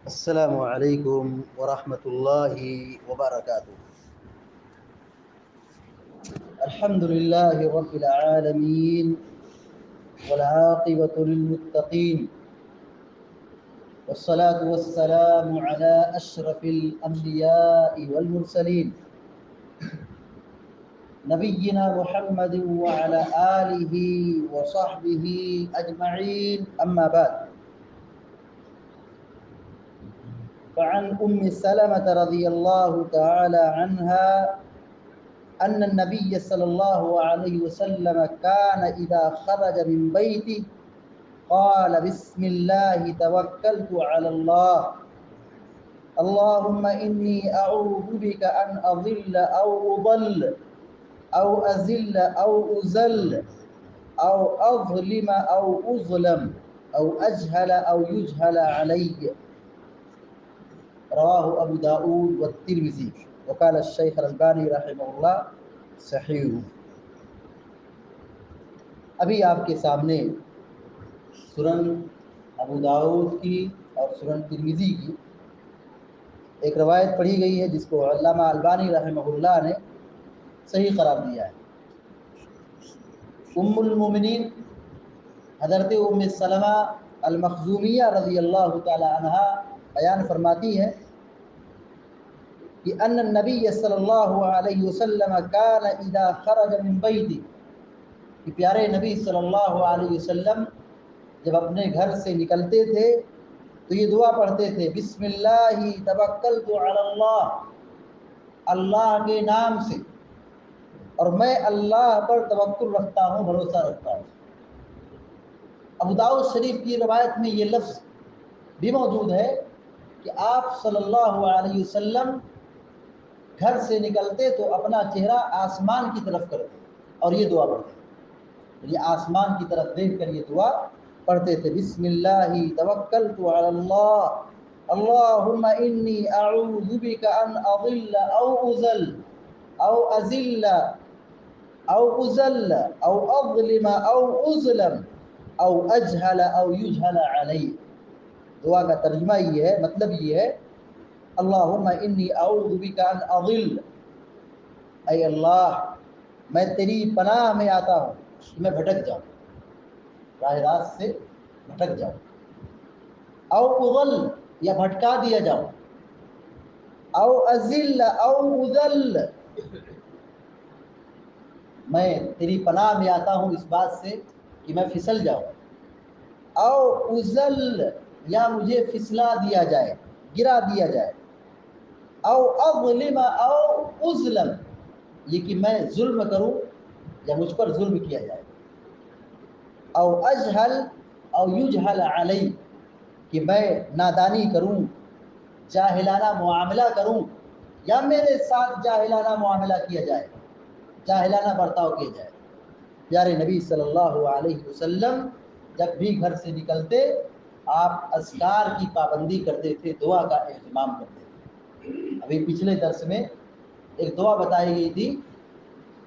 السلام علیکم ورحمۃ اللہ وبرکاتہ۔ الحمد للہ رب العالمین والعاقبۃ للمتقین والصلاة والسلام علی اشرف الانبیاء والمرسلین نبینا محمد وعلی آلہ وصحبہ اجمعین، اما بعد۔ فعن سلمة رضی اللہ تعالی عنہا أن النبي صلى الله عليه وسلم كان إذا خرج من بيته قال بسم الله توكلت على الله اللهم إني أعوذ بك أن أضل أو أضل أو أزل أو أزل أو أظلم أو أظلم أو أجهل أو يجهل علي، رواه أبو داود والترمذي وقال الشيخ الألباني رحمہ اللہ صحیح۔ ابھی آپ کے سامنے سنن ابو داؤد کی اور سنن ترمذی کی ایک روایت پڑھی گئی ہے جس کو علامہ البانی رحمہ اللہ نے صحیح قرار دیا ہے۔ ام المومنین حضرت ام سلمہ المخزومیہ رضی اللہ تعالی عنہا بیان فرماتی ہے کہ ان النبی صلی اللہ علیہ وسلم کان اذا خرج من بیتی، کہ پیارے نبی صلی اللہ علیہ وسلم جب اپنے گھر سے نکلتے تھے تو یہ دعا پڑھتے تھے، بسم اللہ توکلت علی اللہ، اللہ کے نام سے اور میں اللہ پر توکل رکھتا ہوں، بھروسہ رکھتا ہوں۔ ابو داؤد شریف کی روایت میں یہ لفظ بھی موجود ہے کہ آپ صلی اللہ علیہ وسلم گھر سے نکلتے تو اپنا چہرہ آسمان کی طرف کرتے اور یہ دعا پڑھتے، یہ آسمان کی طرف دیکھ کر یہ دعا پڑھتے تھے، بسم اللہ توکلت علی اللہ اللہم انی اعوذ بک ان اضل او ازل او ازل او ازل او اظلم او اظلم او اجہل او یجہل علی۔ دعا کا ترجمہ یہ ہے، مطلب یہ ہے، اللہم انی اعوذ بک ان اضل، اے اللہ میں تیری پناہ میں آتا ہوں کہ میں بھٹک جاؤں، راہ راست سے بھٹک جاؤں، او اضل یا بھٹکا دیا جاؤں، او ازل او اذل، میں تیری پناہ میں آتا ہوں اس بات سے کہ میں پھسل جاؤں، او ازل یا مجھے پھسلا دیا جائے، گرا دیا جائے، او اظلم او اظلم یہ کہ میں ظلم کروں یا مجھ پر ظلم کیا جائے، او اجہل او یجہل علی کہ میں نادانی کروں، جاہلانہ معاملہ کروں یا میرے ساتھ جاہلانہ معاملہ کیا جائے، جاہلانہ برتاؤ کیا جائے۔ پیارے نبی صلی اللہ علیہ وسلم جب بھی گھر سے نکلتے آپ اذکار کی پابندی کرتے تھے، دعا کا اہتمام کرتے تھے۔ ابھی پچھلے درس میں ایک دعا بتائی گئی تھی،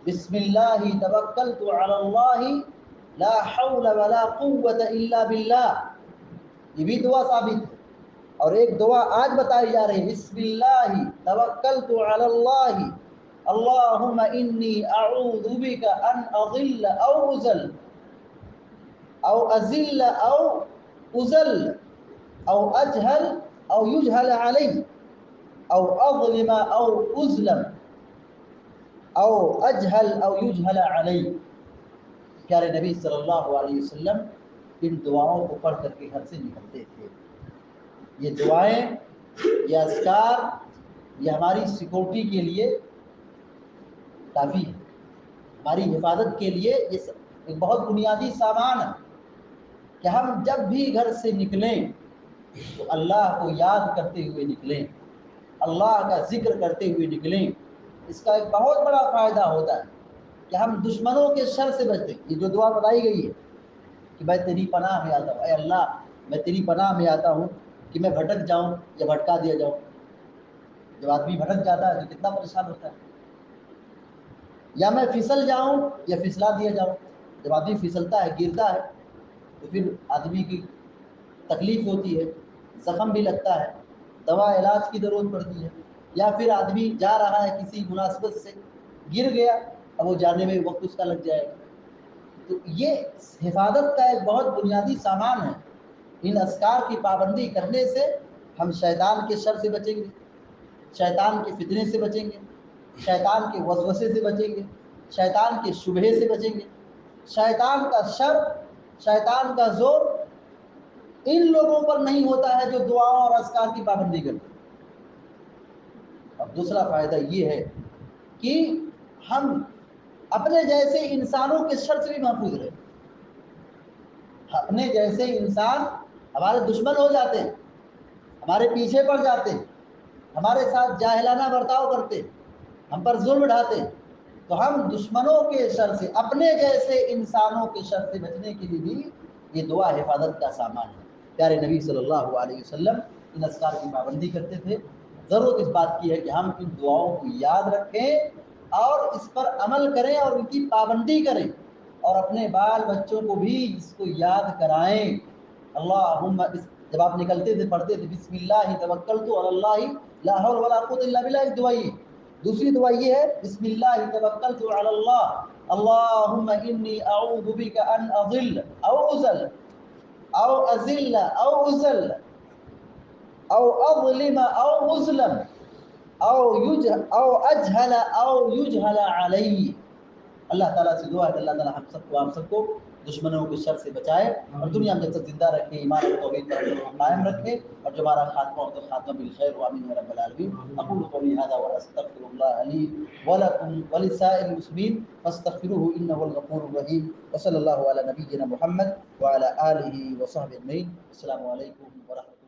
بسم اللہ توکلت علی اللہ لا حول ولا قوة الا باللہ، یہ بھی دعا ثابت ہے۔ اور ایک دعا آج بتائی جا رہی، بسم اللہ توکلت علی اللہ اللہم انی اعوذ بک ان اضل او ازل او ازل او ازل او اجہل او یجہل علی او اظلم او ازلم او اجہل او یجہل علی۔ پیارے نبی صلی اللہ علیہ وسلم ان دعاؤں کو پڑھ کر کے گھر سے نکلتے تھے۔ یہ دعائیں، یہ اذکار، یہ ہماری سیکورٹی کے لیے کافی ہے، ہماری حفاظت کے لیے یہ ایک بہت بنیادی سامان ہے کہ ہم جب بھی گھر سے نکلیں تو اللہ کو یاد کرتے ہوئے نکلیں، اللہ کا ذکر کرتے ہوئے نکلیں۔ اس کا ایک بہت بڑا فائدہ ہوتا ہے کہ ہم دشمنوں کے شر سے بچتے۔ یہ جو دعا بتائی گئی ہے کہ میں تیری پناہ میں آتا ہوں، اے اللہ میں تیری پناہ میں آتا ہوں کہ میں بھٹک جاؤں یا بھٹکا دیا جاؤں۔ جب آدمی بھٹک جاتا ہے تو کتنا پریشان ہوتا ہے، یا میں پھسل جاؤں یا پھسلا دیا جاؤں۔ جب آدمی پھسلتا ہے، گرتا ہے تو پھر آدمی کی تکلیف ہوتی ہے، زخم بھی لگتا ہے، دوا علاج کی ضرورت پڑتی ہے، یا پھر آدمی جا رہا ہے کسی مناسبت سے گر گیا، اب وہ جانے میں وقت اس کا لگ جائے گا۔ تو یہ حفاظت کا ایک بہت بنیادی سامان ہے۔ ان اذکار کی پابندی کرنے سے ہم شیطان کے شر سے بچیں گے، شیطان کے فتنے سے بچیں گے، شیطان کے وسوسے سے بچیں گے، شیطان کے شبہے سے بچیں گے۔ شیطان کا شر، شیطان کا زور ان لوگوں پر نہیں ہوتا ہے جو دعاؤں اور اذکار کی پابندی کرتے ہیں۔ اب دوسرا فائدہ یہ ہے کہ ہم اپنے جیسے انسانوں کے شر سے بھی محفوظ رہیں۔ اپنے جیسے انسان ہمارے دشمن ہو جاتے ہیں، ہمارے پیچھے پڑ جاتے ہیں، ہمارے ساتھ جاہلانہ برتاؤ کرتے، ہم پر ظلم ڈھاتے، تو ہم دشمنوں کے شر سے، اپنے جیسے انسانوں کے شر سے بچنے کے لیے بھی یہ دعا حفاظت کا سامان ہے۔ پیارے نبی صلی اللہ علیہ وسلم ان اذکار کی پابندی کرتے تھے۔ ضرورت اس بات کی ہے کہ ہم ان دعاؤں کو یاد رکھیں اور اس پر عمل کریں اور ان کی پابندی کریں، اور اپنے بال بچوں کو بھی اس کو یاد کرائیں۔ اللہم، جب آپ نکلتے تھے پڑھتے تھے بسم اللہ توکلت علی اللہ لا حول ولا قوت الا باللہ، ایک دعا یہ۔ دوسری دعا یہ ہے بسم اللہ توکلت علی اللہ اللہم انی اعوذ بک ان اضل او ازل او ازل او ازل او اظلم او اظلم او اجہل او یجہل علی۔ اللہ تعالیٰ سے دعا ہے کہ اللہ تعالیٰ ہم سب کو، آپ سب کو دشمنوں کے شر سے بچائے اور دنیا میں جب تک زندہ رکھے، ایمان اور توحید پر قائم رکھے، اور جو ہمارا خاتمہ ہو تو خاتمہ بالخیر، وآمین یا رب العالمین۔ اقول قولی ھذا واستغفر اللہ لی ولکم ولسائر المسلمین فاستغفروہ انہ هو الغفور الرحیم، وصلی اللہ علی نبینا محمد وعلی آلہ وصحبہ اجمعین۔ السلام علیکم ورحمۃ اللہ۔